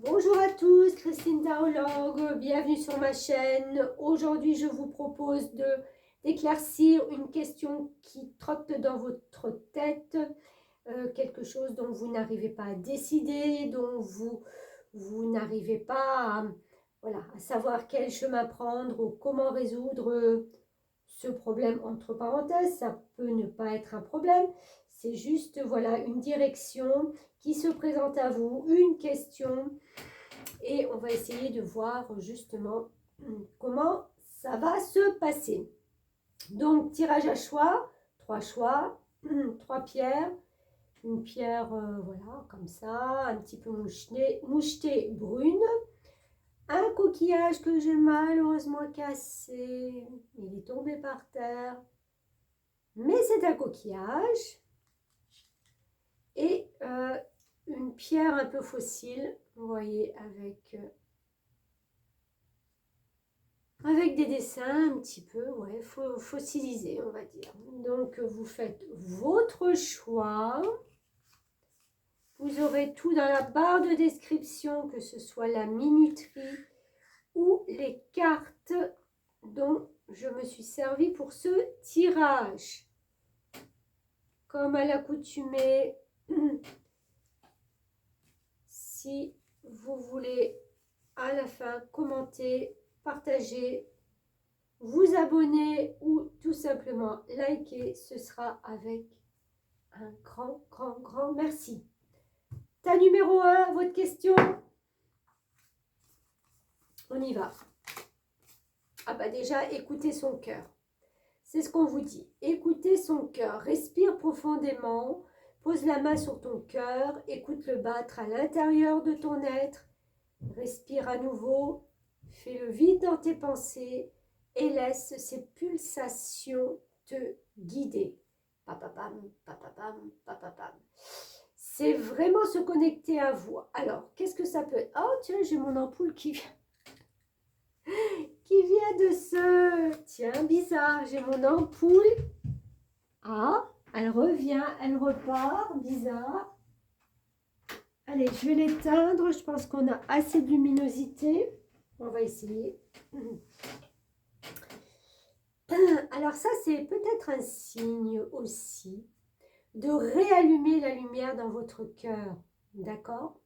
Bonjour à tous, Christine Tarologue, bienvenue sur ma chaîne. Aujourd'hui, je vous propose d'éclaircir une question qui trotte dans votre tête, quelque chose dont vous n'arrivez pas à décider, dont vous n'arrivez pas à, voilà, à savoir quel chemin prendre ou comment résoudre ce problème. Entre parenthèses, ça peut ne pas être un problème, c'est juste voilà, une direction qui se présente à vous, une question. Et on va essayer de voir justement comment ça va se passer. Donc, tirage à choix, 3 pierres. Une pierre, voilà, comme ça, un petit peu mouchetée brune. Un coquillage que j'ai malheureusement cassé. Il est tombé par terre. Mais c'est un coquillage. Et une pierre un peu fossile, vous voyez, avec des dessins un petit peu ouais, fossilisés, on va dire. Donc, vous faites votre choix. Vous aurez tout dans la barre de description, que ce soit la minuterie ou les cartes dont je me suis servi pour ce tirage. Comme à l'accoutumée, si vous voulez à la fin commenter, partager, vous abonner ou tout simplement liker, ce sera avec un grand merci. Tas numéro 1, votre question. On y va. Ah bah déjà, écoutez son cœur. C'est ce qu'on vous dit. Écoutez son cœur. Respire profondément. Pose la main sur ton cœur. Écoute-le battre à l'intérieur de ton être. Respire à nouveau. Fais le vide dans tes pensées et laisse ces pulsations te guider. Papapam, papapam, papapam. C'est vraiment se connecter à vous. Alors, qu'est-ce que ça peut être? Oh, tiens, j'ai mon ampoule qui vient de se... Tiens, bizarre, j'ai mon ampoule. Ah, elle revient, elle repart, bizarre. Allez, je vais l'éteindre. Je pense qu'on a assez de luminosité. On va essayer. Alors ça, c'est peut-être un signe aussi de réallumer la lumière dans votre cœur. D'accord?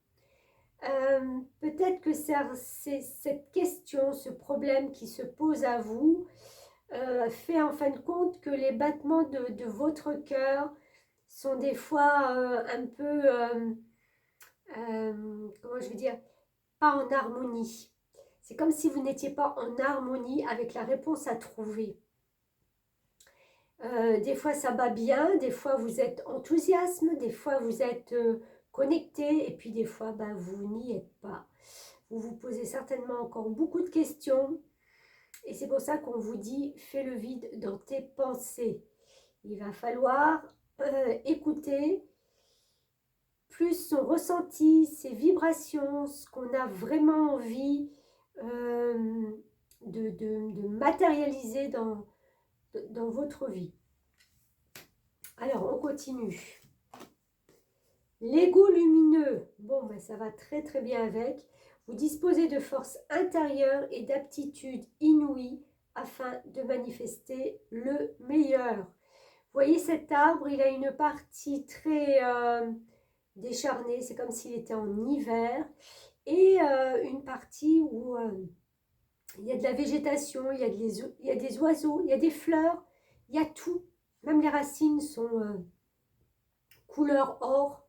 Peut-être que c'est cette question, ce problème qui se pose à vous, fait en fin de compte que les battements de votre cœur sont des fois un peu, comment je veux dire, pas en harmonie. C'est comme si vous n'étiez pas en harmonie avec la réponse à trouver. Des fois ça bat bien, des fois vous êtes enthousiasme, des fois vous êtes connecté, et puis des fois ben, vous n'y êtes pas. Vous vous posez certainement encore beaucoup de questions, et c'est pour ça qu'on vous dit fais le vide dans tes pensées. Il va falloir écouter plus son ressenti, ses vibrations, ce qu'on a vraiment envie de matérialiser dans votre vie. Alors, on continue. L'ego lumineux, bon, ben, ça va très bien avec. Vous disposez de force intérieure et d'aptitudes inouïes afin de manifester le meilleur. Vous voyez cet arbre, il a une partie très décharnée, c'est comme s'il était en hiver, et une partie où il y a de la végétation, il y a des oiseaux, il y a des fleurs, il y a tout. Même les racines sont couleur or.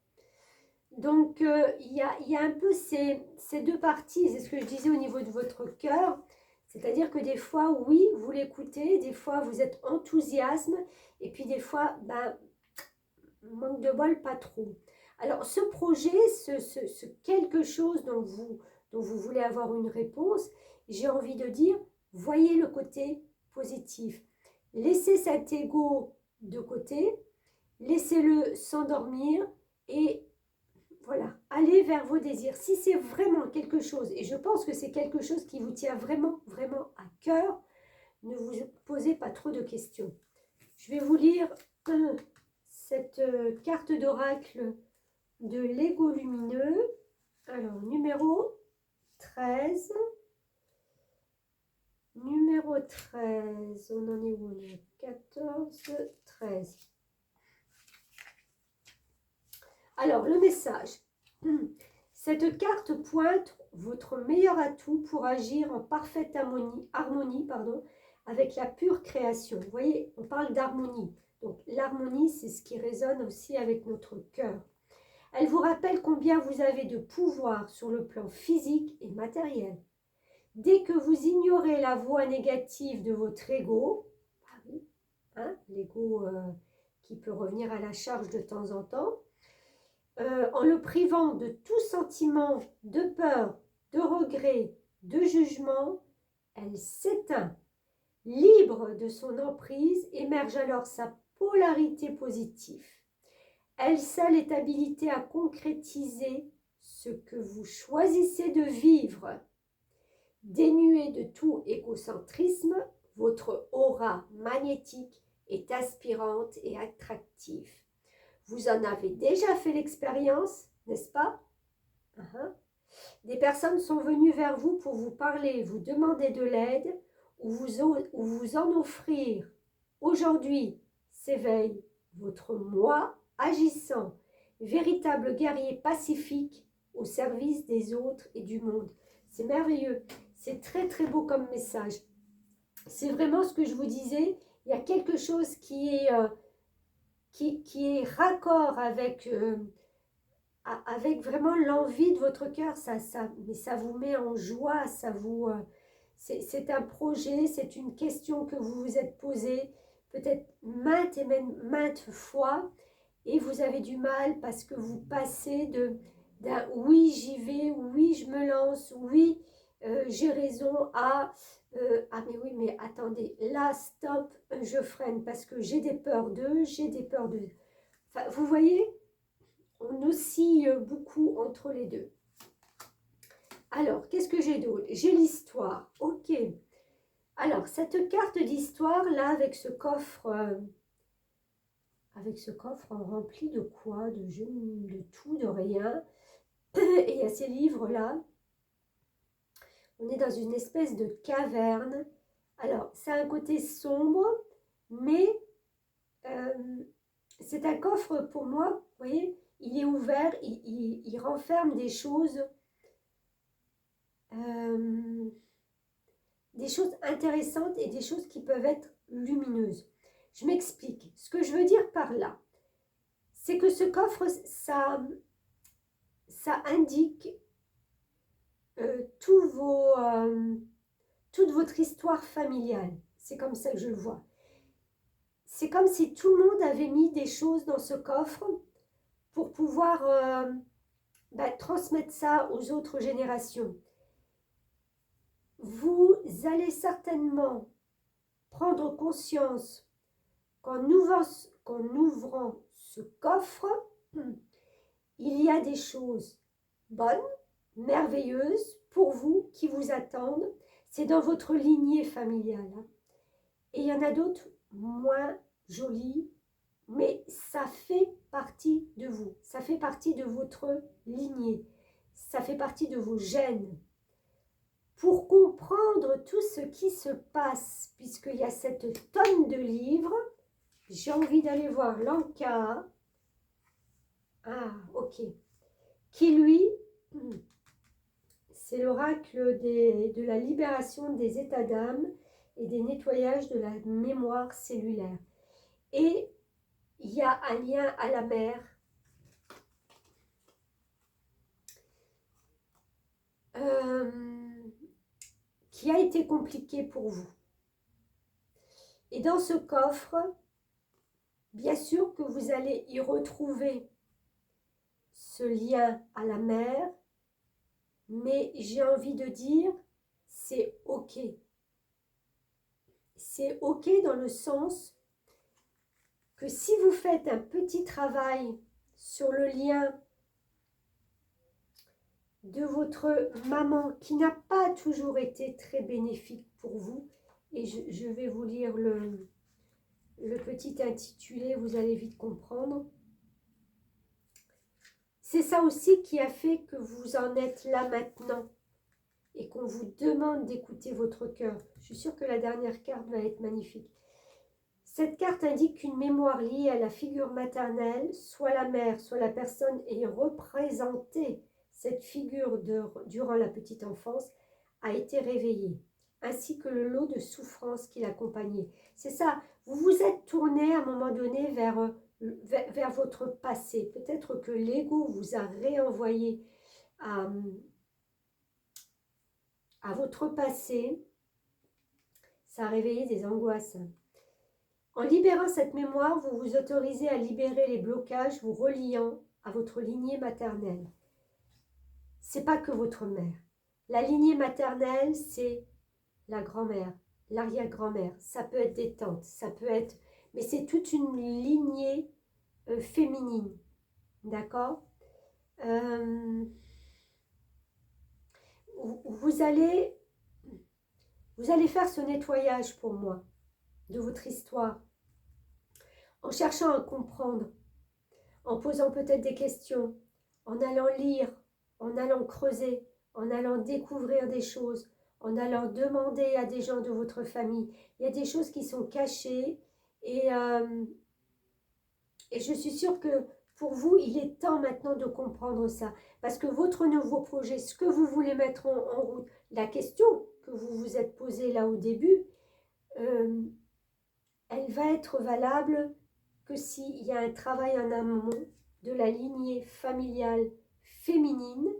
Donc, il y a un peu ces deux parties, c'est ce que je disais au niveau de votre cœur. C'est-à-dire que des fois, oui, vous l'écoutez, des fois, vous êtes enthousiasme, et puis des fois, ben, manque de bol, pas trop. Alors, ce projet, ce quelque chose dont vous voulez avoir une réponse, j'ai envie de dire, voyez le côté positif. Laissez cet ego de côté, laissez-le s'endormir et voilà, allez vers vos désirs. Si c'est vraiment quelque chose, et je pense que c'est quelque chose qui vous tient vraiment à cœur, ne vous posez pas trop de questions. Je vais vous lire cette carte d'oracle de l'ego lumineux. Alors, numéro 13. Numéro 13, on en est où? On est 14, 13. Alors, le message. Cette carte pointe votre meilleur atout pour agir en parfaite harmonie avec la pure création. Vous voyez, on parle d'harmonie. Donc, l'harmonie, c'est ce qui résonne aussi avec notre cœur. Elle vous rappelle combien vous avez de pouvoir sur le plan physique et matériel. Dès que vous ignorez la voix négative de votre ego, ah oui, hein, l'ego qui peut revenir à la charge de temps en temps, en le privant de tout sentiment de peur, de regret, de jugement, elle s'éteint. Libre de son emprise, émerge alors sa polarité positive. Elle seule est habilitée à concrétiser ce que vous choisissez de vivre. Dénuée de tout égocentrisme, votre aura magnétique est aspirante et attractive. Vous en avez déjà fait l'expérience, n'est-ce pas? Des personnes sont venues vers vous pour vous parler, vous demander de l'aide ou vous en offrir. Aujourd'hui s'éveille votre moi agissant, véritable guerrier pacifique au service des autres et du monde. C'est merveilleux, c'est très très beau comme message. C'est vraiment ce que je vous disais, il y a quelque chose qui est raccord avec vraiment l'envie de votre cœur, mais ça vous met en joie, c'est un projet, c'est une question que vous vous êtes posée, peut-être maintes et maintes fois, et vous avez du mal parce que vous passez d'un oui j'y vais, oui je me lance, oui j'ai raison ah mais oui mais attendez, là stop, je freine parce que j'ai des peurs d'eux, Enfin, vous voyez, on oscille beaucoup entre les deux. Alors, qu'est-ce que j'ai d'autre? J'ai l'histoire, ok. Alors, cette carte d'histoire, là, avec ce coffre rempli de quoi? De tout, de rien. Et il y a ces livres-là. On est dans une espèce de caverne. Alors, c'est un côté sombre, mais c'est un coffre pour moi, vous voyez, il est ouvert, il renferme des choses intéressantes et des choses qui peuvent être lumineuses. Je m'explique. Ce que je veux dire par là, c'est que ce coffre, ça indique toute votre histoire familiale. C'est comme ça que je le vois. C'est comme si tout le monde avait mis des choses dans ce coffre pour pouvoir transmettre ça aux autres générations. Vous allez certainement prendre conscience qu'en ouvrant ce coffre, il y a des choses bonnes, merveilleuses pour vous qui vous attendent. C'est dans votre lignée familiale. Et il y en a d'autres moins jolies, mais ça fait partie de vous. Ça fait partie de votre lignée. Ça fait partie de vos gènes. Pour comprendre tout ce qui se passe, puisqu'il y a cette tonne de livres, j'ai envie d'aller voir l'Anka. Ah, ok. Qui, lui, c'est l'oracle de la libération des états d'âme et des nettoyages de la mémoire cellulaire. Et il y a un lien à la mer. Qui a été compliqué pour vous. Et dans ce coffre, bien sûr que vous allez y retrouver ce lien à la mer, mais j'ai envie de dire, c'est ok. C'est ok dans le sens que si vous faites un petit travail sur le lien de votre maman qui n'a pas toujours été très bénéfique pour vous, et je vais vous lire le petit intitulé, vous allez vite comprendre. C'est ça aussi qui a fait que vous en êtes là maintenant et qu'on vous demande d'écouter votre cœur. Je suis sûre que la dernière carte va être magnifique. Cette carte indique qu'une mémoire liée à la figure maternelle, soit la mère, soit la personne ayant représenté cette figure durant la petite enfance, a été réveillée, ainsi que le lot de souffrances qui l'accompagnait. C'est ça, vous vous êtes tourné à un moment donné vers votre passé. Peut-être que l'ego vous a réenvoyé à votre passé. Ça a réveillé des angoisses. En libérant cette mémoire, vous vous autorisez à libérer les blocages vous reliant à votre lignée maternelle. C'est pas que votre mère. La lignée maternelle, c'est la grand-mère, l'arrière-grand-mère. Ça peut être des tantes, ça peut être... Mais c'est toute une lignée féminine. D'accord. Vous allez faire ce nettoyage pour moi de votre histoire, en cherchant à comprendre, en posant peut-être des questions, en allant lire, en allant creuser, en allant découvrir des choses, en allant demander à des gens de votre famille. Il y a des choses qui sont cachées et je suis sûre que pour vous, il est temps maintenant de comprendre ça. Parce que votre nouveau projet, ce que vous voulez mettre en route, la question que vous vous êtes posée là au début, elle va être valable que s'il y a un travail en amont de la lignée familiale féminine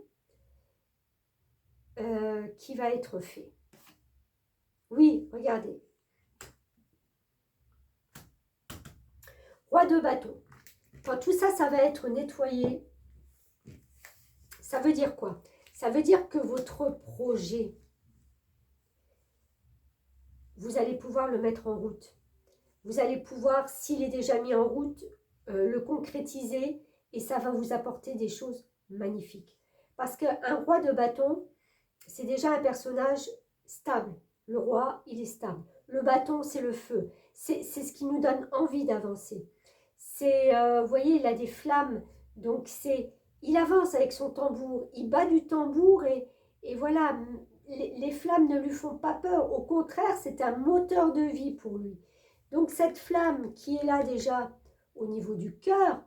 qui va être fait. Oui, regardez. Roi de bâton. Quand tout ça, ça va être nettoyé, ça veut dire quoi? Ça veut dire que votre projet, vous allez pouvoir le mettre en route. Vous allez pouvoir, s'il est déjà mis en route, le concrétiser et ça va vous apporter des choses magnifiques. Parce qu'un roi de bâton, c'est déjà un personnage stable. Le roi, il est stable. Le bâton, c'est le feu. C'est ce qui nous donne envie d'avancer. Vous voyez, il a des flammes. Donc, il avance avec son tambour. Il bat du tambour et voilà, les flammes ne lui font pas peur. Au contraire, c'est un moteur de vie pour lui. Donc, cette flamme qui est là déjà au niveau du cœur,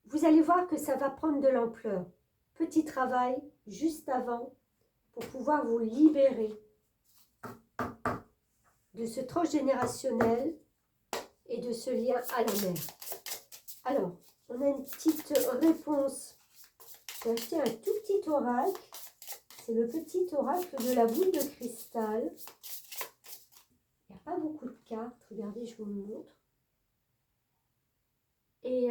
vous allez voir que ça va prendre de l'ampleur. Petit travail juste avant pour pouvoir vous libérer de ce transgénérationnel et de ce lien à la mère. Alors, on a une petite réponse. J'ai acheté un tout petit oracle. C'est le petit oracle de la boule de cristal. Il n'y a pas beaucoup de cartes. Regardez, je vous le montre. Et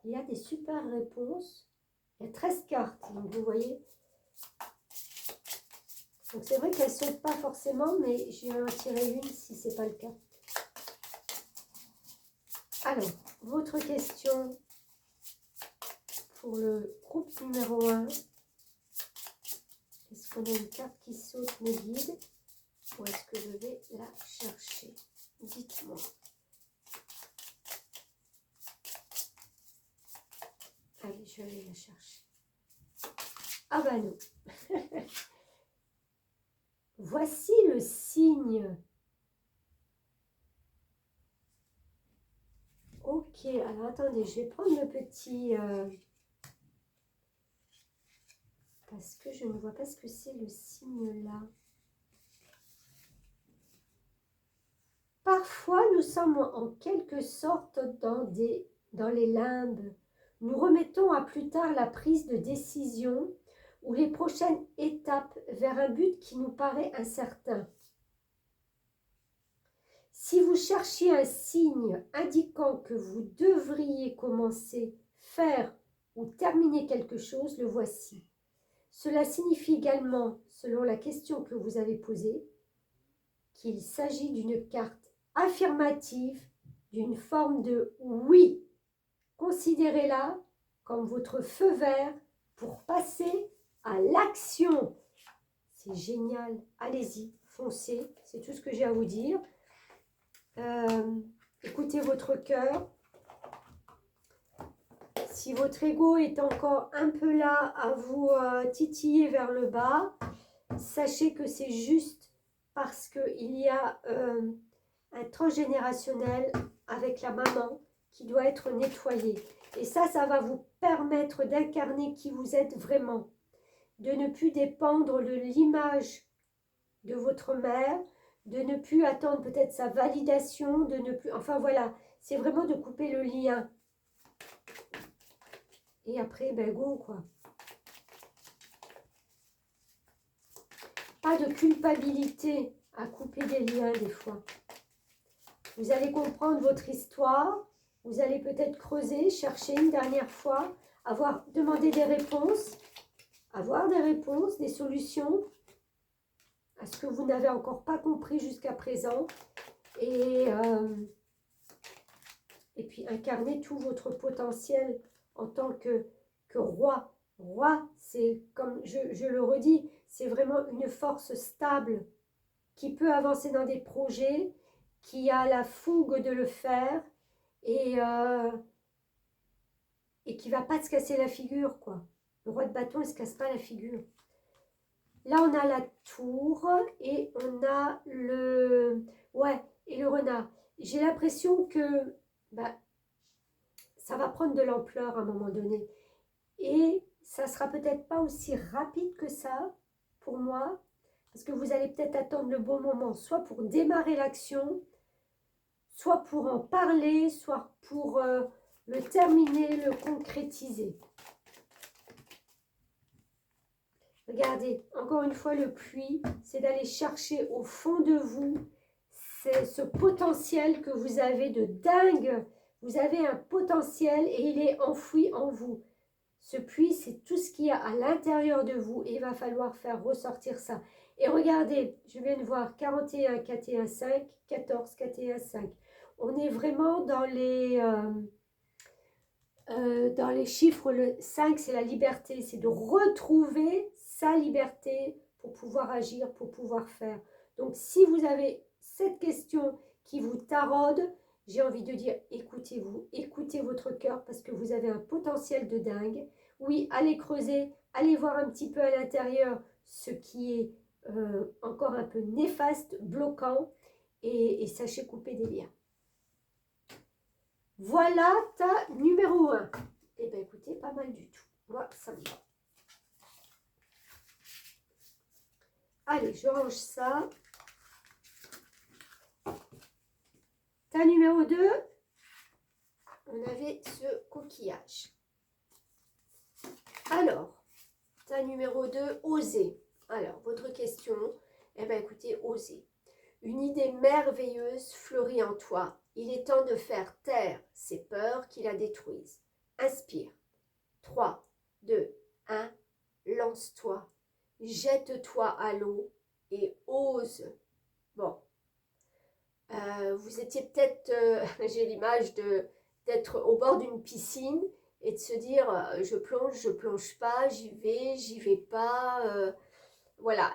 il y a des super réponses. Il y a 13 cartes, donc vous voyez. Donc c'est vrai qu'elles ne sautent pas forcément, mais je vais en tirer une si ce n'est pas le cas. Alors, votre question pour le groupe numéro 1. Est-ce qu'on a une carte qui saute, me guide? Ou est-ce que je vais la chercher? Dites-moi. Allez, je vais aller la chercher. Ah bah non. Voici le signe. Ok, alors attendez, je vais prendre le petit... parce que je ne vois pas ce que c'est le signe là. Parfois, nous sommes en quelque sorte dans les limbes. Nous remettons à plus tard la prise de décision ou les prochaines étapes vers un but qui nous paraît incertain. Si vous cherchiez un signe indiquant que vous devriez commencer, faire ou terminer quelque chose, le voici. Cela signifie également, selon la question que vous avez posée, qu'il s'agit d'une carte affirmative, d'une forme de oui. Considérez-la comme votre feu vert pour passer à l'action. C'est génial. Allez-y, foncez. C'est tout ce que j'ai à vous dire. Écoutez votre cœur. Si votre ego est encore un peu là à vous titiller vers le bas, sachez que c'est juste parce qu'il y a un transgénérationnel avec la maman qui doit être nettoyé. Et ça va vous permettre d'incarner qui vous êtes vraiment, de ne plus dépendre de l'image de votre mère, de ne plus attendre peut-être sa validation, de ne plus... Enfin voilà, c'est vraiment de couper le lien. Et après, ben go quoi. Pas de culpabilité à couper des liens des fois. Vous allez comprendre votre histoire, vous allez peut-être creuser, chercher une dernière fois, demander des réponses, avoir des réponses, des solutions à ce que vous n'avez encore pas compris jusqu'à présent. Et puis incarner tout votre potentiel en tant que roi. Roi, c'est comme je le redis, c'est vraiment une force stable qui peut avancer dans des projets, qui a la fougue de le faire et qui ne va pas se casser la figure, quoi. Le roi de bâton, il ne se casse pas la figure. Là, on a la tour et on a le... Ouais, et le renard. J'ai l'impression que ça va prendre de l'ampleur à un moment donné. Et ça sera peut-être pas aussi rapide que ça, pour moi, parce que vous allez peut-être attendre le bon moment, soit pour démarrer l'action, soit pour en parler, soit pour le terminer, le concrétiser. Regardez, encore une fois, le puits, c'est d'aller chercher au fond de vous ce potentiel que vous avez de dingue. Vous avez un potentiel et il est enfoui en vous. Ce puits, c'est tout ce qu'il y a à l'intérieur de vous et il va falloir faire ressortir ça. Et regardez, je viens de voir 41, 41, 5, 14, 41, 5. On est vraiment dans les chiffres. Le 5, c'est la liberté. C'est de retrouver sa liberté pour pouvoir agir, pour pouvoir faire. Donc, si vous avez cette question qui vous taraude, j'ai envie de dire, écoutez-vous, écoutez votre cœur parce que vous avez un potentiel de dingue. Oui, allez creuser, allez voir un petit peu à l'intérieur ce qui est encore un peu néfaste, bloquant et sachez couper des liens. Voilà ta numéro 1. Eh bien, écoutez, pas mal du tout. Moi, ça me va. Allez, je range ça. Ta numéro 2, on avait ce coquillage. Alors, ta numéro 2, oser. Alors, votre question, eh bien, écoutez, oser. Une idée merveilleuse fleurit en toi. Il est temps de faire taire ces peurs qui la détruisent. Inspire. 3, 2, 1, lance-toi. Jette-toi à l'eau et ose. Bon, vous étiez peut-être, j'ai l'image d'être au bord d'une piscine et de se dire je plonge pas, j'y vais pas. Voilà,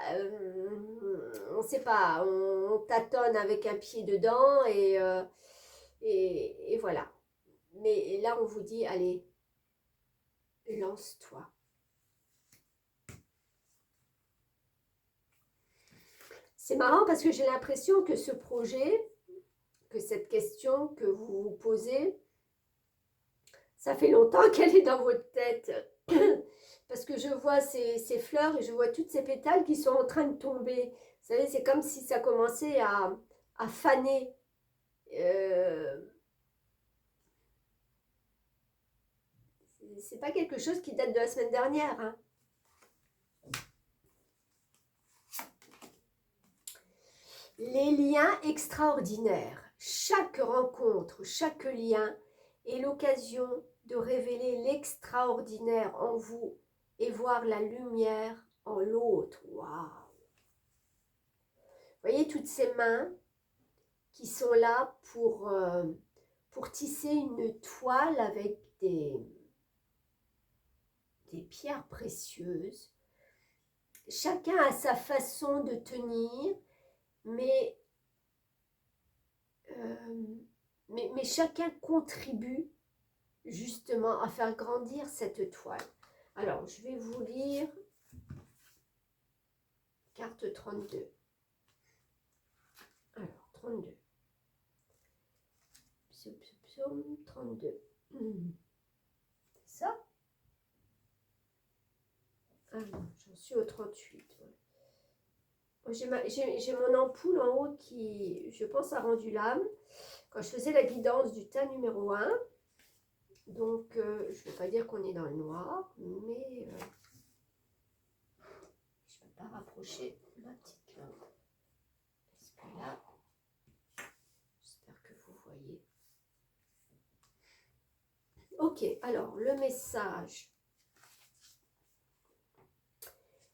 on ne sait pas, on tâtonne avec un pied dedans et voilà. Mais là, on vous dit, allez, lance-toi. C'est marrant parce que j'ai l'impression que ce projet, que cette question que vous vous posez, ça fait longtemps qu'elle est dans votre tête. Parce que je vois ces fleurs et je vois toutes ces pétales qui sont en train de tomber. Vous savez, c'est comme si ça commençait à faner. C'est pas quelque chose qui date de la semaine dernière. Hein. Les liens extraordinaires. Chaque rencontre, chaque lien est l'occasion de révéler l'extraordinaire en vous et voir la lumière en l'autre. Waouh! Vous voyez toutes ces mains qui sont là pour tisser une toile avec des pierres précieuses. Chacun a sa façon de tenir, mais chacun contribue justement à faire grandir cette toile. Alors, je vais vous lire carte 32. Alors, 32. Psaume 32. C'est ça? Ah non, j'en suis au 38. J'ai mon ampoule en haut qui, je pense, a rendu l'âme quand je faisais la guidance du tas numéro 1. Donc, je ne vais pas dire qu'on est dans le noir, mais je ne peux pas rapprocher ma petite lampe. Parce que là, j'espère que vous voyez. Ok, alors, le message.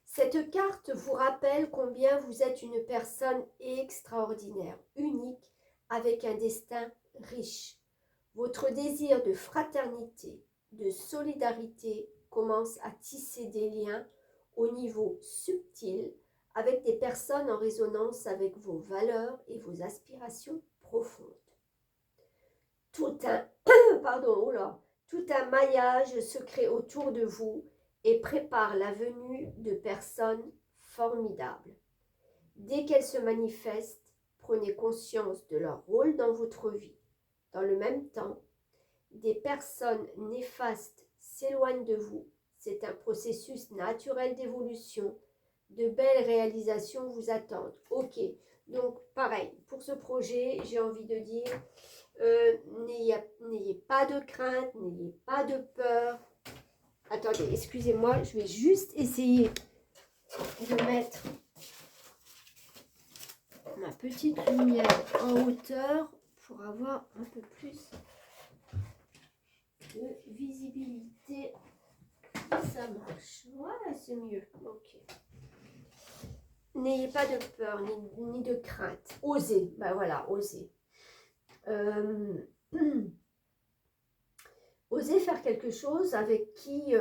Cette carte vous rappelle combien vous êtes une personne extraordinaire, unique, avec un destin riche. Votre désir de fraternité, de solidarité commence à tisser des liens au niveau subtil avec des personnes en résonance avec vos valeurs et vos aspirations profondes. Tout un maillage se crée autour de vous et prépare la venue de personnes formidables. Dès qu'elles se manifestent, prenez conscience de leur rôle dans votre vie. Dans le même temps, des personnes néfastes s'éloignent de vous. C'est un processus naturel d'évolution. De belles réalisations vous attendent. Ok, donc pareil, pour ce projet, j'ai envie de dire, n'ayez pas de crainte, n'ayez pas de peur. Attendez, excusez-moi, je vais juste essayer de mettre ma petite lumière en hauteur pour avoir un peu plus de visibilité. Ça marche. Ouais, c'est mieux. Ok. N'ayez pas de peur ni de crainte. Osez. Ben voilà, osez. Osez faire quelque chose avec qui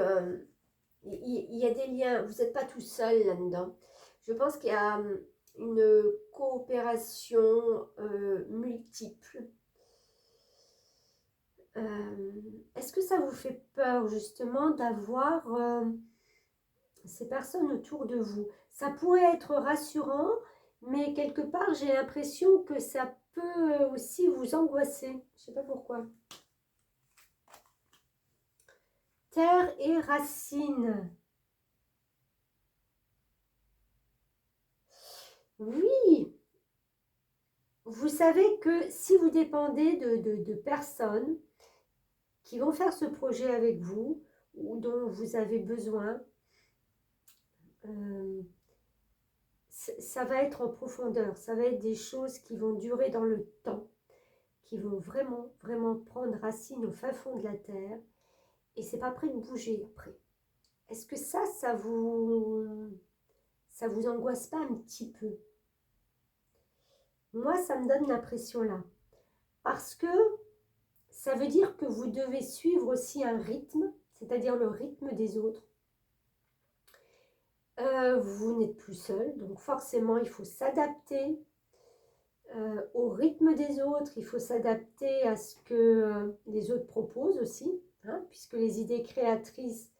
il y a des liens. Vous n'êtes pas tout seul là-dedans. Je pense qu'il y a une coopération multiple. Est-ce que ça vous fait peur justement d'avoir ces personnes autour de vous? Ça pourrait être rassurant, mais quelque part j'ai l'impression que ça peut aussi vous angoisser. Je ne sais pas pourquoi. Terre et racines. Oui, vous savez que si vous dépendez de personnes qui vont faire ce projet avec vous ou dont vous avez besoin, ça va être en profondeur, ça va être des choses qui vont durer dans le temps, qui vont vraiment, vraiment prendre racine au fin fond de la terre et c'est pas prêt de bouger après. Est-ce que ça vous angoisse pas un petit peu? Moi, ça me donne l'impression là. Parce que ça veut dire que vous devez suivre aussi un rythme, c'est-à-dire le rythme des autres. Vous n'êtes plus seul, donc forcément, il faut s'adapter au rythme des autres. Il faut s'adapter à ce que les autres proposent aussi, hein, puisque les idées créatrices,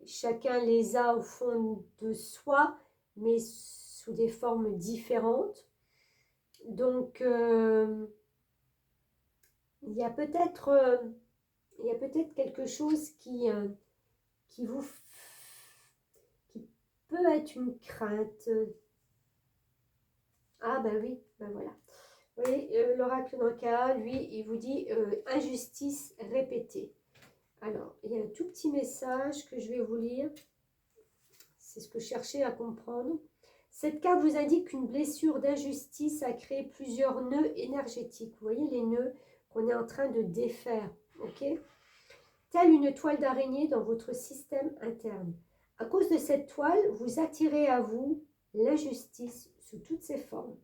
chacun les a au fond de soi, mais sous des formes différentes. Donc, il y a peut-être quelque chose qui vous qui peut être une crainte. Ah ben oui, ben voilà. Vous voyez, l'oracle d'Ankara, lui, il vous dit injustice répétée. Alors, il y a un tout petit message que je vais vous lire. C'est ce que je cherchais à comprendre. Cette carte vous indique qu'une blessure d'injustice a créé plusieurs nœuds énergétiques. Vous voyez les nœuds qu'on est en train de défaire, ok? Telle une toile d'araignée dans votre système interne. À cause de cette toile, vous attirez à vous l'injustice sous toutes ses formes,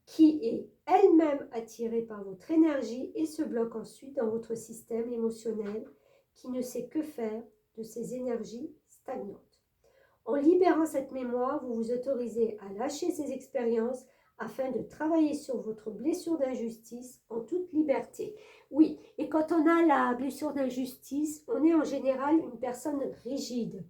qui est elle-même attirée par votre énergie et se bloque ensuite dans votre système émotionnel qui ne sait que faire de ces énergies stagnantes. En libérant cette mémoire, vous vous autorisez à lâcher ces expériences afin de travailler sur votre blessure d'injustice en toute liberté. Oui, et quand on a la blessure d'injustice, on est en général une personne rigide.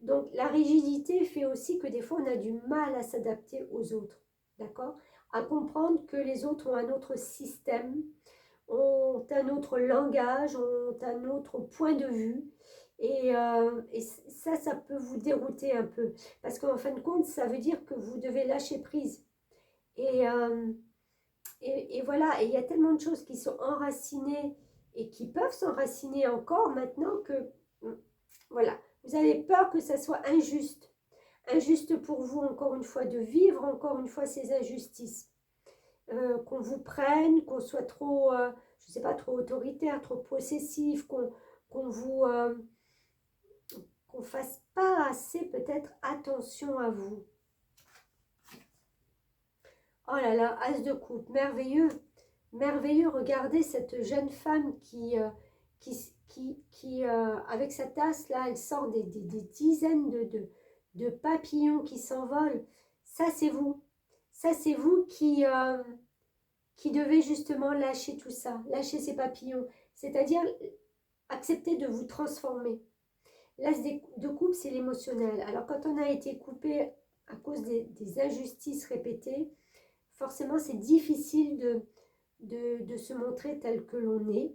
Donc la rigidité fait aussi que des fois on a du mal à s'adapter aux autres, d'accord? À comprendre que les autres ont un autre système, ont un autre langage, ont un autre point de vue. Et ça peut vous dérouter un peu. Parce qu'en fin de compte, ça veut dire que vous devez lâcher prise. Et, euh, et voilà, et il y a tellement de choses qui sont enracinées et qui peuvent s'enraciner encore maintenant que, voilà, vous avez peur que ça soit injuste. Injuste pour vous, encore une fois, de vivre encore une fois ces injustices. Qu'on vous prenne, qu'on soit trop, je ne sais pas, trop autoritaire, trop possessif, qu'on vous, qu'on fasse pas assez peut-être attention à vous. Oh là là, As de coupe, merveilleux, merveilleux. Regardez cette jeune femme qui avec sa tasse là, elle sort des dizaines de papillons qui s'envolent. Ça c'est vous. Ça c'est vous qui devez justement lâcher tout ça, lâcher ces papillons. C'est-à-dire accepter de vous transformer. L'as de coupe, c'est l'émotionnel. Alors quand on a été coupé à cause des injustices répétées, forcément c'est difficile de se montrer tel que l'on est,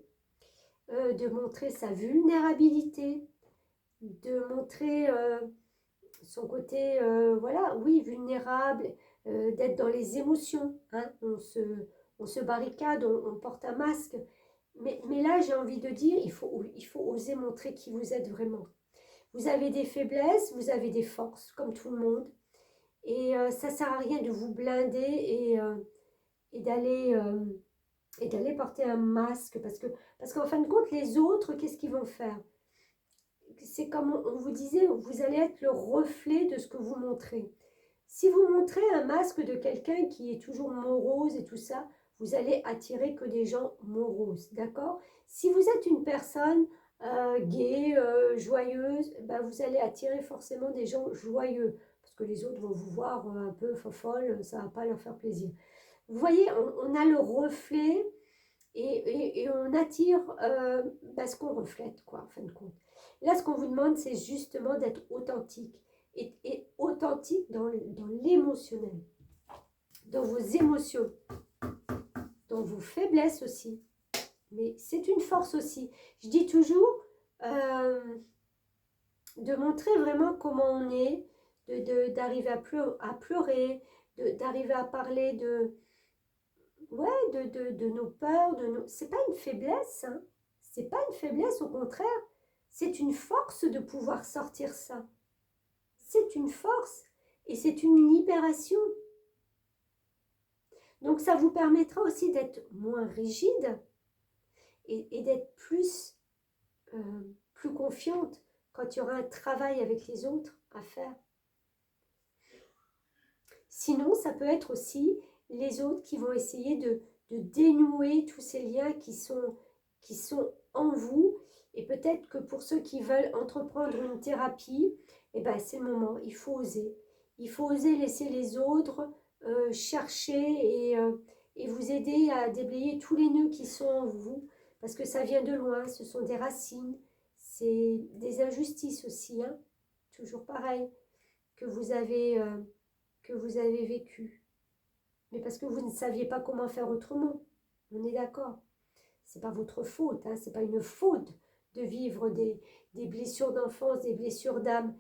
de montrer sa vulnérabilité, de montrer son côté, voilà, oui, vulnérable, d'être dans les émotions. Hein, on se barricade, on porte un masque. Mais là, j'ai envie de dire, il faut oser montrer qui vous êtes vraiment. Vous avez des faiblesses, vous avez des forces, comme tout le monde. Et ça ne sert à rien de vous blinder et d'aller porter un masque. Parce qu'en fin de compte, les autres, qu'est-ce qu'ils vont faire? C'est comme on vous disait, vous allez être le reflet de ce que vous montrez. Si vous montrez un masque de quelqu'un qui est toujours morose et tout ça, vous allez attirer que des gens moroses, d'accord? Si vous êtes une personne gaie, joyeuse, ben vous allez attirer forcément des gens joyeux, parce que les autres vont vous voir un peu folle, ça ne va pas leur faire plaisir. Vous voyez, on a le reflet et on attire ce qu'on reflète, quoi, en fin de compte. Là, ce qu'on vous demande, c'est justement d'être authentique. Et authentique dans l'émotionnel, dans vos émotions, dans vos faiblesses aussi. Mais c'est une force aussi. Je dis toujours de montrer vraiment comment on est, d'arriver à pleurer, d'arriver à parler de nos peurs, c'est pas une faiblesse, hein. C'est pas une faiblesse, au contraire. C'est une force de pouvoir sortir ça. C'est une force et c'est une libération. Donc ça vous permettra aussi d'être moins rigide et d'être plus confiante quand il y aura un travail avec les autres à faire. Sinon, ça peut être aussi les autres qui vont essayer de dénouer tous ces liens qui sont en vous. Et peut-être que pour ceux qui veulent entreprendre une thérapie, eh ben, c'est le moment, il faut oser. Il faut oser laisser les autres chercher et vous aider à déblayer tous les nœuds qui sont en vous. Parce que ça vient de loin, ce sont des racines, c'est des injustices aussi, hein, toujours pareil, que vous avez vécu. Mais parce que vous ne saviez pas comment faire autrement. On est d'accord. C'est pas votre faute, hein, c'est pas une faute de vivre des blessures d'enfance, des blessures d'âme.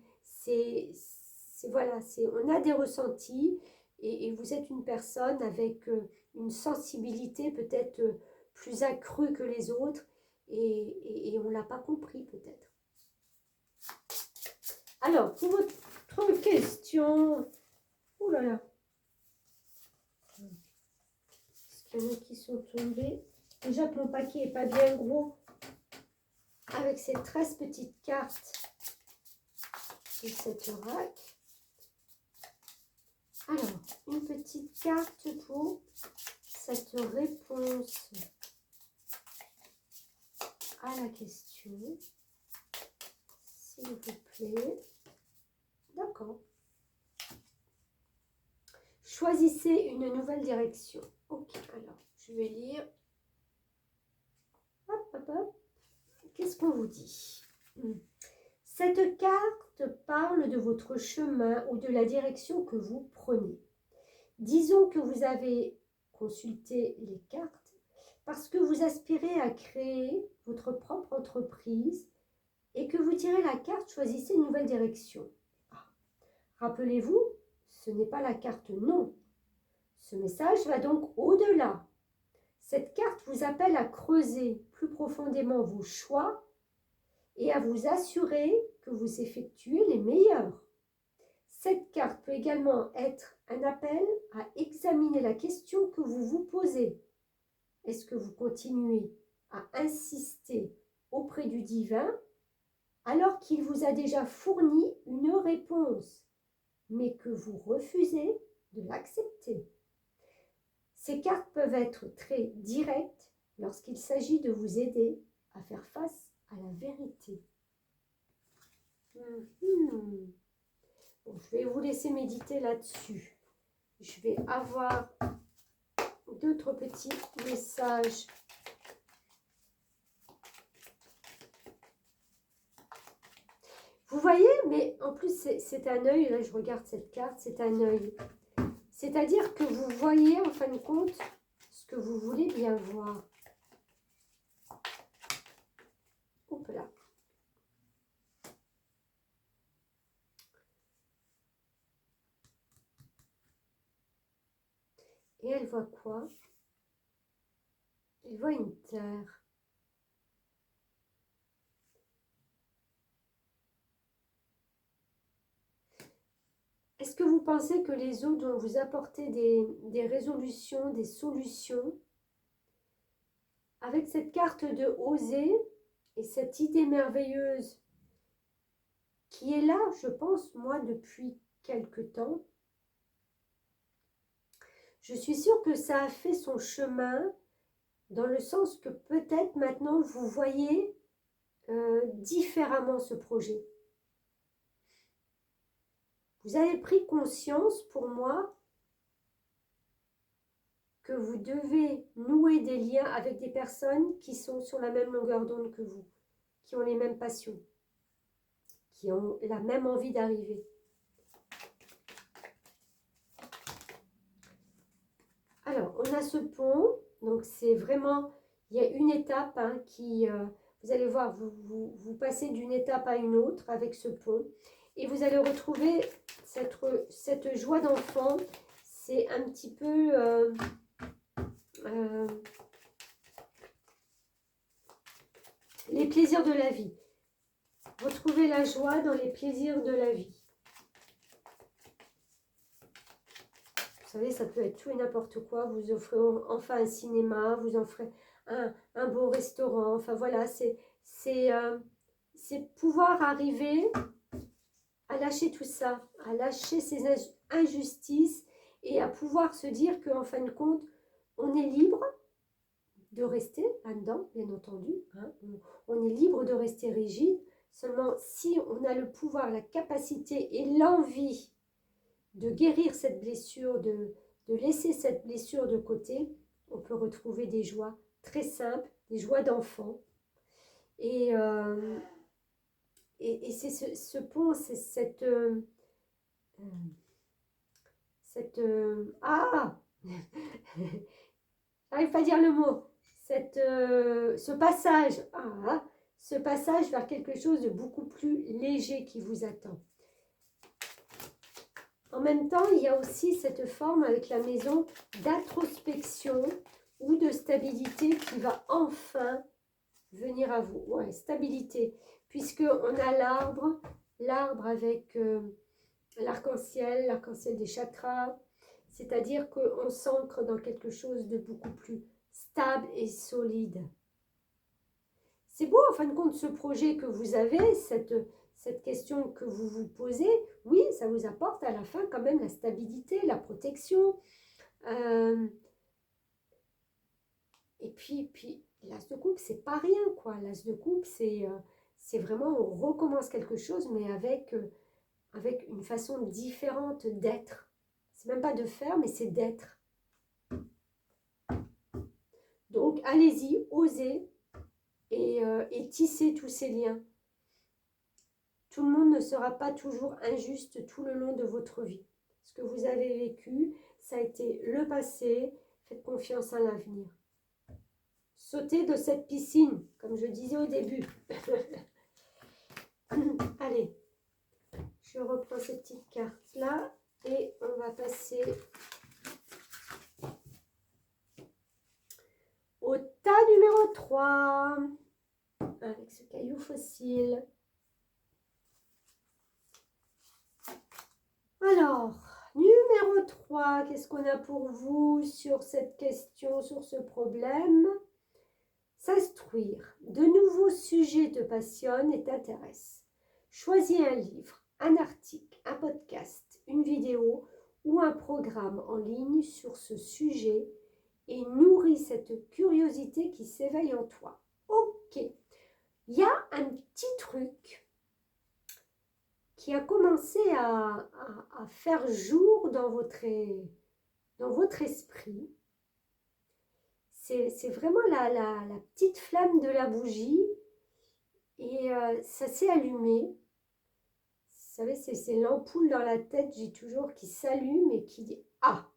Voilà, on a des ressentis et vous êtes une personne avec une sensibilité peut-être plus accrue que les autres et on ne l'a pas compris peut-être. Alors, pour votre question, oh là là, est-ce qu'il y en a qui sont tombés? Déjà que mon paquet n'est pas bien gros, avec ces 13 petites cartes et cette oracle. Alors, une petite carte pour cette réponse à la question, s'il vous plaît. D'accord. Choisissez une nouvelle direction. Ok, alors, je vais lire. Hop, hop, hop. Qu'est-ce qu'on vous dit? Cette carte parle de votre chemin ou de la direction que vous prenez. Disons que vous avez consulté les cartes parce que vous aspirez à créer votre propre entreprise et que vous tirez la carte, choisissez une nouvelle direction. Rappelez-vous, ce n'est pas la carte non. Ce message va donc au-delà. Cette carte vous appelle à creuser plus profondément vos choix et à vous assurer que vous effectuez les meilleurs. Cette carte peut également être un appel à examiner la question que vous vous posez. Est-ce que vous continuez à insister auprès du divin alors qu'il vous a déjà fourni une réponse, mais que vous refusez de l'accepter? Ces cartes peuvent être très directes lorsqu'il s'agit de vous aider à faire face à la vérité. Bon, je vais vous laisser méditer là-dessus. Je vais avoir d'autres petits messages. Vous voyez, mais en plus, c'est un œil. Là, je regarde cette carte, c'est un œil. C'est-à-dire que vous voyez, en fin de compte, ce que vous voulez bien voir. Hop là. Et elle voit quoi? Elle voit une terre. Est-ce que vous pensez que les autres vont vous apporter des résolutions, des solutions? Avec cette carte de oser et cette idée merveilleuse qui est là, je pense, moi, depuis quelque temps, je suis sûre que ça a fait son chemin dans le sens que peut-être maintenant vous voyez différemment ce projet. Vous avez pris conscience, pour moi, que vous devez nouer des liens avec des personnes qui sont sur la même longueur d'onde que vous, qui ont les mêmes passions, qui ont la même envie d'arriver. Alors, on a ce pont, donc c'est vraiment, il y a une étape qui, vous allez voir, vous passez d'une étape à une autre avec ce pont, et vous allez retrouver cette joie d'enfant. C'est un petit peu les plaisirs de la vie. Retrouvez la joie dans les plaisirs de la vie. Vous savez, ça peut être tout et n'importe quoi. Vous offrez enfin un cinéma, vous offrez un beau restaurant. Enfin voilà, c'est pouvoir arriver à lâcher tout ça, à lâcher ces injustices et à pouvoir se dire qu'en fin de compte, on est libre de rester là-dedans, bien entendu. On est libre de rester rigide. Seulement, si on a le pouvoir, la capacité et l'envie de guérir cette blessure, de laisser cette blessure de côté, on peut retrouver des joies très simples, des joies d'enfant. Et c'est ce pont, c'est cette j'arrive pas à dire le mot, ce passage vers quelque chose de beaucoup plus léger qui vous attend. En même temps, il y a aussi cette forme avec la maison d'introspection ou de stabilité qui va enfin venir à vous. Ouais, stabilité, puisqu'on a l'arbre avec l'arc-en-ciel des chakras, c'est-à-dire qu'on s'ancre dans quelque chose de beaucoup plus stable et solide. C'est beau, en fin de compte, ce projet que vous avez, cette question que vous vous posez, oui, ça vous apporte à la fin quand même la stabilité, la protection. Et puis l'as de coupe, c'est pas rien, quoi. L'as de coupe, c'est vraiment, on recommence quelque chose, mais avec une façon différente d'être. C'est même pas de faire, mais c'est d'être. Donc, allez-y, osez et tissez tous ces liens. Tout le monde ne sera pas toujours injuste tout le long de votre vie. Ce que vous avez vécu, ça a été le passé. Faites confiance à l'avenir. Sautez de cette piscine, comme je disais au début. Allez, je reprends ces petites cartes-là et on va passer au tas numéro 3 avec ce caillou fossile. Alors, numéro 3, qu'est-ce qu'on a pour vous sur cette question, sur ce problème? S'instruire. De nouveaux sujets te passionnent et t'intéressent. Choisis un livre, un article, un podcast, une vidéo ou un programme en ligne sur ce sujet et nourris cette curiosité qui s'éveille en toi. Ok, il y a un petit truc qui a commencé à faire jour dans votre esprit. C'est vraiment la petite flamme de la bougie et ça s'est allumé. Vous savez, c'est l'ampoule dans la tête, j'ai toujours, qui s'allume et qui dit « Ah,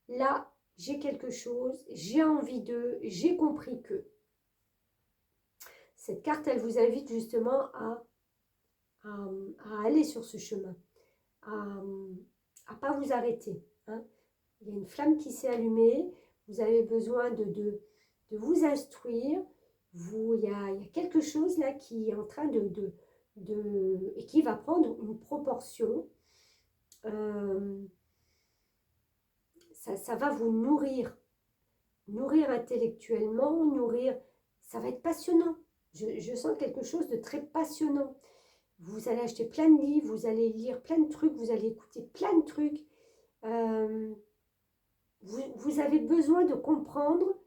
là, j'ai quelque chose, j'ai envie de, j'ai compris que. » Cette carte, elle vous invite justement à aller sur ce chemin, à pas vous arrêter. Hein. Il y a une flamme qui s'est allumée, vous avez besoin de vous instruire, il y a quelque chose là qui est en train et qui va prendre une proportion. Ça va vous nourrir intellectuellement, ça va être passionnant. Je sens quelque chose de très passionnant. Vous allez acheter plein de livres, vous allez lire plein de trucs, vous allez écouter plein de trucs. Vous avez besoin de comprendre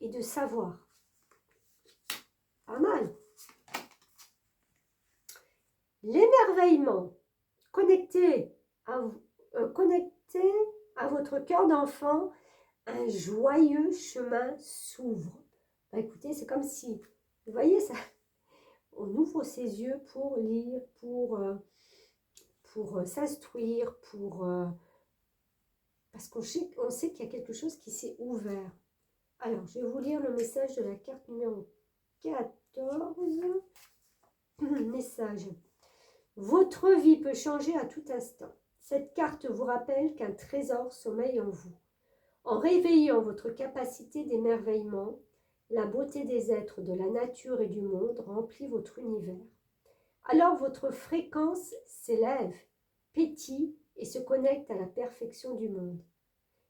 et de savoir. Pas mal. L'émerveillement. Connecté à votre cœur d'enfant, un joyeux chemin s'ouvre. Bah, écoutez, c'est comme si, vous voyez ça, on ouvre ses yeux pour lire, pour s'instruire, parce qu'on sait qu'il y a quelque chose qui s'est ouvert. Alors, je vais vous lire le message de la carte numéro 14. Message. Votre vie peut changer à tout instant. Cette carte vous rappelle qu'un trésor sommeille en vous. En réveillant votre capacité d'émerveillement, la beauté des êtres, de la nature et du monde remplit votre univers. Alors votre fréquence s'élève, pétille et se connecte à la perfection du monde.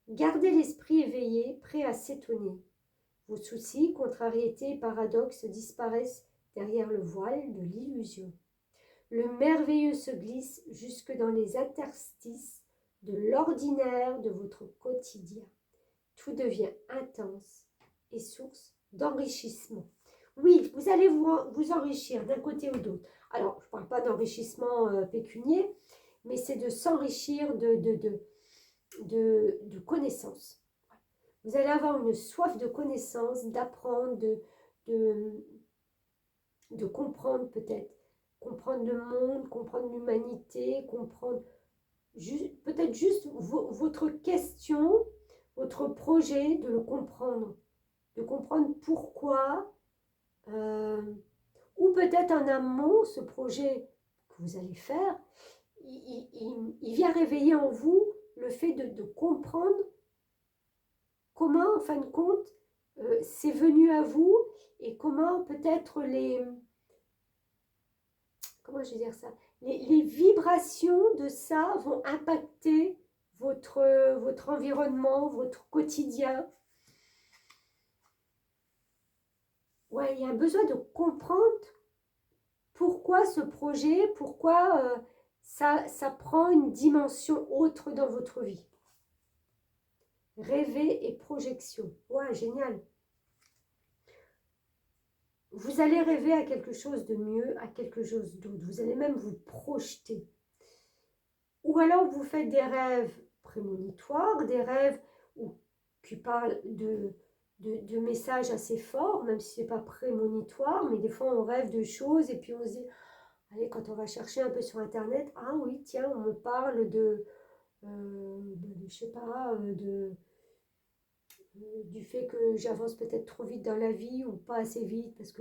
Gardez l'esprit éveillé, prêt à s'étonner. Vos soucis, contrariétés et paradoxes disparaissent derrière le voile de l'illusion. Le merveilleux se glisse jusque dans les interstices de l'ordinaire de votre quotidien. Tout devient intense et source d'enrichissement. Oui, vous allez vous enrichir d'un côté ou d'autre. Alors, je ne parle pas d'enrichissement pécunier, mais c'est de s'enrichir de connaissances. Vous allez avoir une soif de connaissances, d'apprendre, de comprendre peut-être. Comprendre le monde, comprendre l'humanité, comprendre peut-être juste votre question, votre projet, de le comprendre. De comprendre pourquoi, ou peut-être en amont, ce projet que vous allez faire, il vient réveiller en vous le fait de comprendre comment, en fin de compte, c'est venu à vous et comment peut-être comment je vais dire ça, les vibrations de ça vont impacter votre environnement, votre quotidien. Ouais, il y a un besoin de comprendre pourquoi ce projet, pourquoi ça prend une dimension autre dans votre vie. Rêver et projection. Ouais, génial. Vous allez rêver à quelque chose de mieux, à quelque chose d'autre. Vous allez même vous projeter. Ou alors vous faites des rêves prémonitoires, des rêves qui parlent de messages assez forts, même si ce n'est pas prémonitoire, mais des fois on rêve de choses et puis on se dit, allez, quand on va chercher un peu sur Internet, ah oui, tiens, on me parle je sais pas, du fait que j'avance peut-être trop vite dans la vie ou pas assez vite parce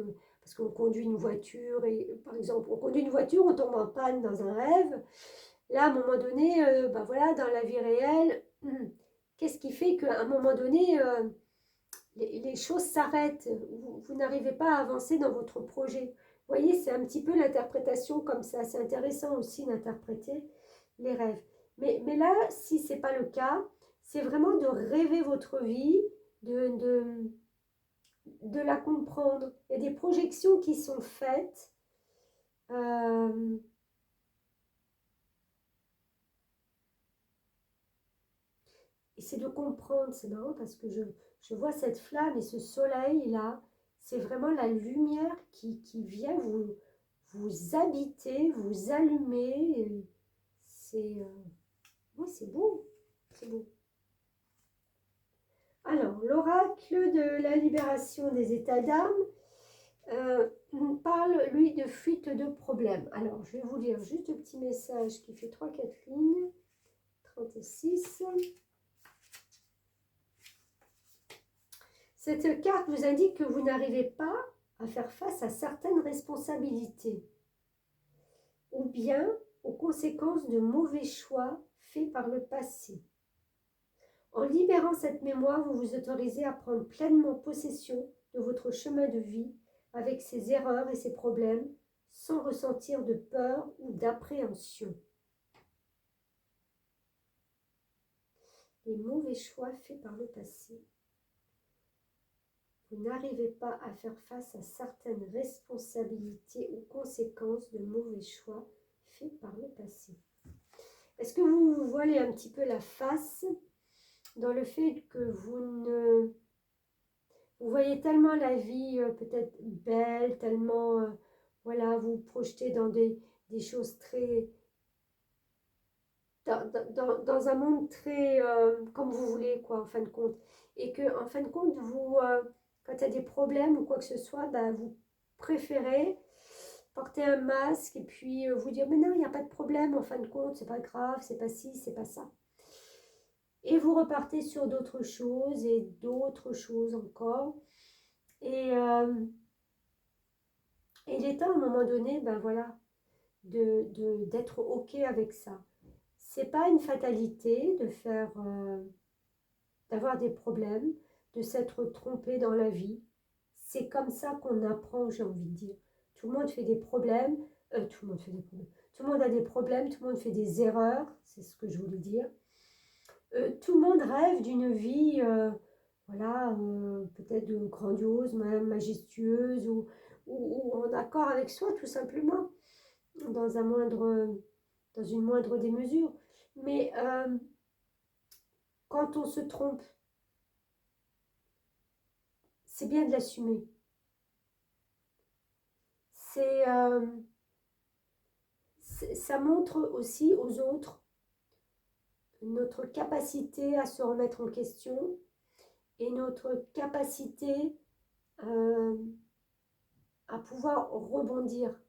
qu'on conduit une voiture et par exemple on conduit une voiture, on tombe en panne dans un rêve. Là, à un moment donné, voilà, dans la vie réelle, qu'est-ce qui fait qu'à un moment donné, les choses s'arrêtent, vous n'arrivez pas à avancer dans votre projet. Vous voyez, c'est un petit peu l'interprétation comme ça. C'est intéressant aussi d'interpréter les rêves. Mais là, si ce n'est pas le cas, c'est vraiment de rêver votre vie, de la comprendre. Il y a des projections qui sont faites. Et c'est de comprendre, c'est marrant parce que je vois cette flamme et ce soleil là, c'est vraiment la lumière qui vient vous habiter, vous allumer. C'est oui, c'est beau, c'est beau. Alors, l'oracle de la libération des états d'âme parle, lui, de fuite de problèmes. Alors, je vais vous lire juste un petit message qui fait 3-4 lignes. 36. Cette carte vous indique que vous n'arrivez pas à faire face à certaines responsabilités ou bien aux conséquences de mauvais choix faits par le passé. En libérant cette mémoire, vous vous autorisez à prendre pleinement possession de votre chemin de vie avec ses erreurs et ses problèmes sans ressentir de peur ou d'appréhension. Les mauvais choix faits par le passé. Vous n'arrivez pas à faire face à certaines responsabilités ou conséquences de mauvais choix faits par le passé. Est-ce que vous voilez un petit peu la face dans le fait que vous voyez tellement la vie peut-être belle, tellement, voilà, vous projetez dans des choses très, dans un monde très, comme vous voulez, quoi, en fin de compte. Et que, en fin de compte, quand il y a des problèmes ou quoi que ce soit, bah, vous préférez porter un masque et puis vous dire, mais non, il n'y a pas de problème, en fin de compte, c'est pas grave, c'est pas ci, c'est pas ça. Et vous repartez sur d'autres choses et d'autres choses encore. Et il est temps, à un moment donné, ben voilà, d'être OK avec ça. C'est pas une fatalité de faire, d'avoir des problèmes, de s'être trompé dans la vie. C'est comme ça qu'on apprend, j'ai envie de dire. Tout le monde fait des problèmes, tout le monde fait des problèmes. Tout le monde a des problèmes, tout le monde fait des erreurs, c'est ce que je voulais dire. Tout le monde rêve d'une vie, voilà, peut-être grandiose, même majestueuse ou en accord avec soi, tout simplement, dans une moindre des mesures. Mais quand on se trompe, c'est bien de l'assumer. Ça montre aussi aux autres notre capacité à se remettre en question et notre capacité à pouvoir rebondir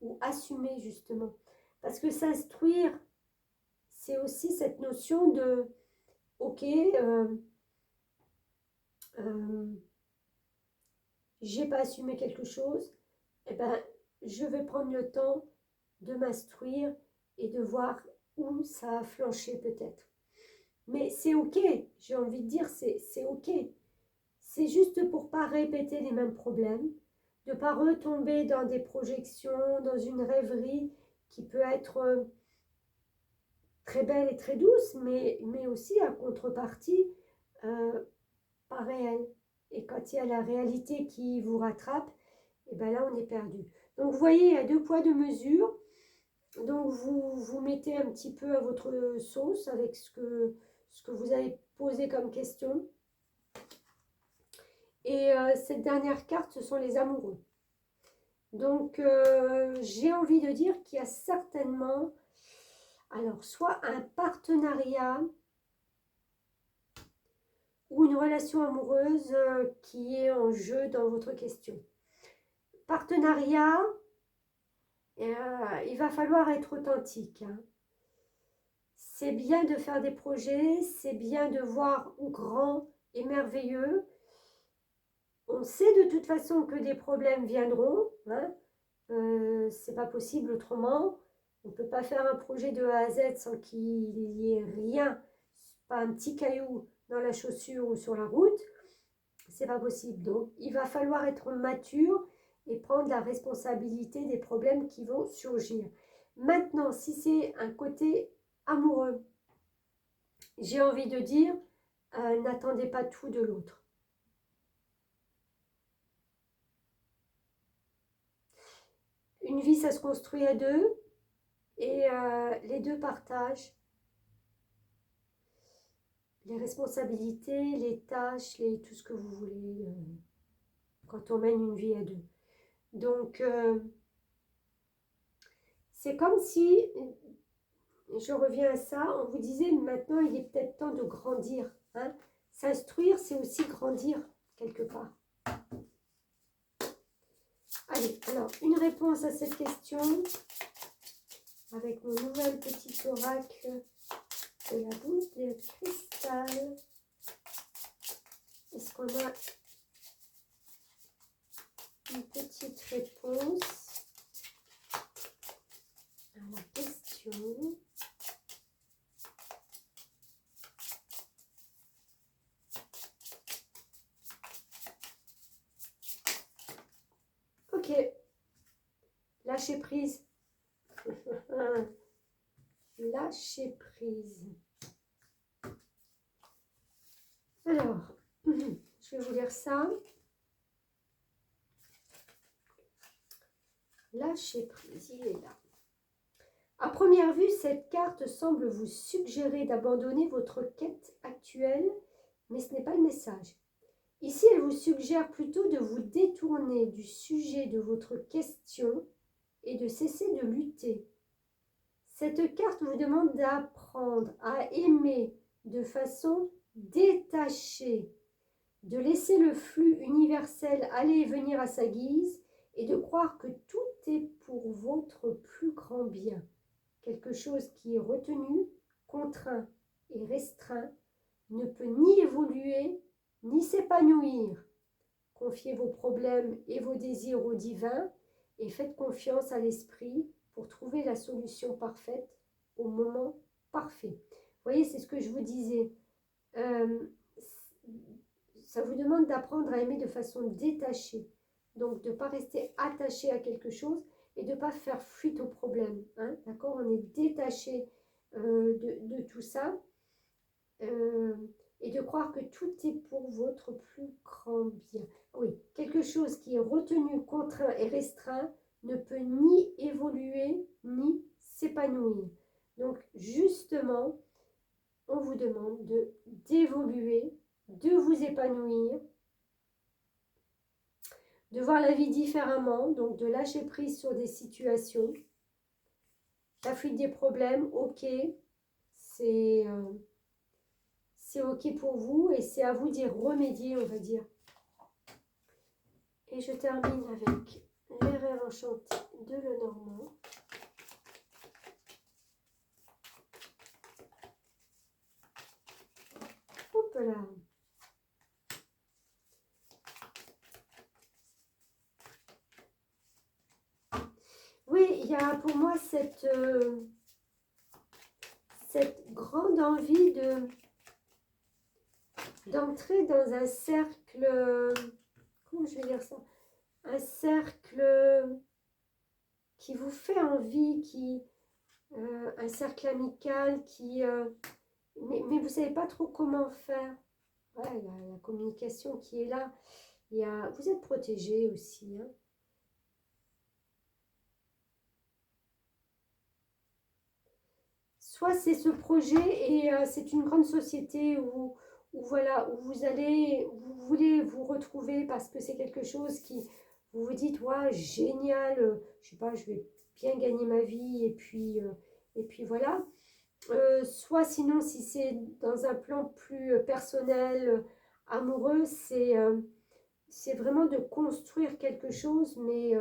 ou assumer justement. Parce que s'instruire, c'est aussi cette notion de, ok, j'ai pas assumé quelque chose, et ben je vais prendre le temps de m'instruire et de voir où ça a flanché peut-être. Mais c'est ok, j'ai envie de dire, c'est ok. C'est juste pour pas répéter les mêmes problèmes, de pas retomber dans des projections, dans une rêverie qui peut être très belle et très douce, mais aussi à contrepartie, pas réelle. Et quand il y a la réalité qui vous rattrape, et bien là on est perdu. Donc vous voyez, il y a 2 poids 2 mesures. Donc vous mettez un petit peu à votre sauce avec ce que vous avez posé comme question. Et cette dernière carte, ce sont les amoureux. Donc j'ai envie de dire qu'il y a certainement, Alors, soit un partenariat ou une relation amoureuse qui est en jeu dans votre question. Partenariat, il va falloir être authentique. Hein. C'est bien de faire des projets, c'est bien de voir grand et merveilleux. On sait de toute façon que des problèmes viendront. Hein. C'est pas possible autrement. On ne peut pas faire un projet de A à Z sans qu'il y ait rien, pas un petit caillou dans la chaussure ou sur la route. C'est pas possible. Donc, il va falloir être mature et prendre la responsabilité des problèmes qui vont surgir. Maintenant, si c'est un côté amoureux, j'ai envie de dire, n'attendez pas tout de l'autre. Une vie, ça se construit à deux et les deux partagent les responsabilités, les tâches, tout ce que vous voulez quand on mène une vie à deux. Donc, c'est comme si, je reviens à ça, on vous disait maintenant il est peut-être temps de grandir. Hein. S'instruire, c'est aussi grandir quelque part. Allez, alors, une réponse à cette question avec mon nouvel petit oracle de la boule de cristal. Est-ce qu'on a une petite réponse à la question? Ok, lâcher prise. Lâcher prise. Alors, je vais vous lire ça. Lâcher prise, il est là. À première vue, cette carte semble vous suggérer d'abandonner votre quête actuelle, mais ce n'est pas le message. Ici, elle vous suggère plutôt de vous détourner du sujet de votre question et de cesser de lutter. Cette carte vous demande d'apprendre à aimer de façon détachée, de laisser le flux universel aller et venir à sa guise et de croire que tout est pour votre plus grand bien. Quelque chose qui est retenu, contraint et restreint ne peut ni évoluer ni s'épanouir. Confiez vos problèmes et vos désirs au divin et faites confiance à l'esprit pour trouver la solution parfaite au moment parfait. Vous voyez, c'est ce que je vous disais. Ça vous demande d'apprendre à aimer de façon détachée. Donc, de ne pas rester attaché à quelque chose et de ne pas faire fuite au problème. Hein, d'accord? On est détaché de tout ça. Et de croire que tout est pour votre plus grand bien. Oui, quelque chose qui est retenu, contraint et restreint ne peut ni évoluer ni s'épanouir. Donc, justement, on vous demande d'évoluer, de vous épanouir, de voir la vie différemment, donc de lâcher prise sur des situations. La fuite des problèmes, ok, c'est ok pour vous et c'est à vous d'y remédier, on va dire. Et je termine avec les rêves enchantés de Lenormand. Hop là. Oui, il y a pour moi cette grande envie d'entrer dans un cercle, comment je vais dire ça, un cercle qui vous fait envie, un cercle amical mais vous ne savez pas trop comment faire. Ouais, la communication qui est là. Vous êtes protégé aussi. Hein. Soit c'est ce projet et c'est une grande société où voilà, où vous voulez vous retrouver parce que c'est quelque chose qui, vous vous dites, ouais, génial, je sais pas, je vais bien gagner ma vie et puis Et puis voilà. Soit sinon, si c'est dans un plan plus personnel, amoureux, c'est vraiment de construire quelque chose, mais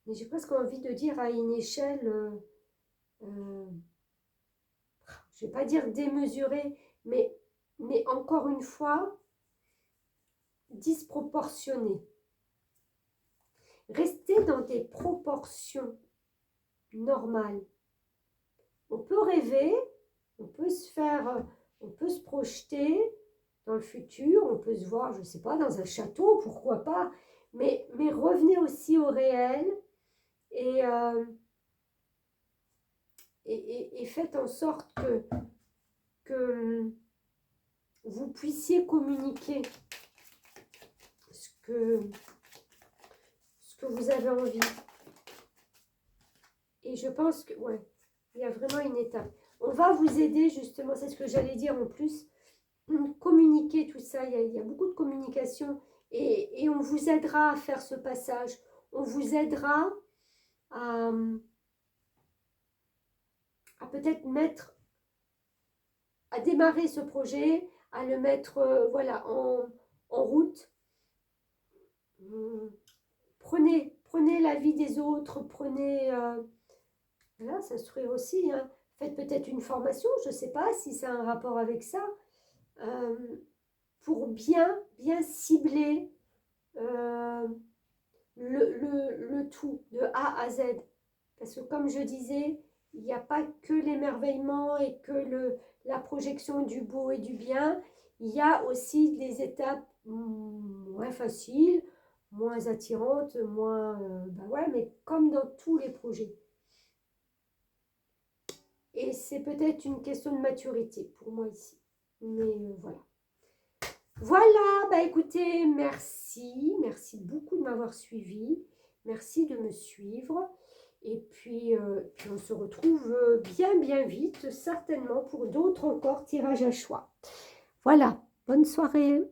j'ai presque envie de dire à une échelle, je ne vais pas dire démesurée, mais encore une fois, disproportionnée. Rester dans des proportions normales. On peut rêver, on peut se projeter dans le futur, on peut se voir, je ne sais pas, dans un château, pourquoi pas, mais revenez aussi au réel et faites en sorte que vous puissiez communiquer ce que vous avez envie. Et je pense que, ouais, il y a vraiment une étape. On va vous aider, justement, c'est ce que j'allais dire en plus, communiquer tout ça, il y a beaucoup de communication et on vous aidera à faire ce passage. On vous aidera à peut-être à démarrer ce projet, à le mettre voilà, en route. Prenez l'avis des autres, prenez... Là, s'instruire aussi. Hein. Faites peut-être une formation, je ne sais pas si ça a un rapport avec ça, pour bien cibler le tout, de A à Z. Parce que comme je disais, il n'y a pas que l'émerveillement et que la projection du beau et du bien. Il y a aussi des étapes moins faciles, moins attirantes, moins... ben ouais, mais comme dans tous les projets. Et c'est peut-être une question de maturité pour moi ici. Mais voilà. Voilà, bah écoutez, merci beaucoup de m'avoir suivi. Merci de me suivre. Et puis on se retrouve bien vite, certainement pour d'autres encore tirages à choix. Voilà, bonne soirée.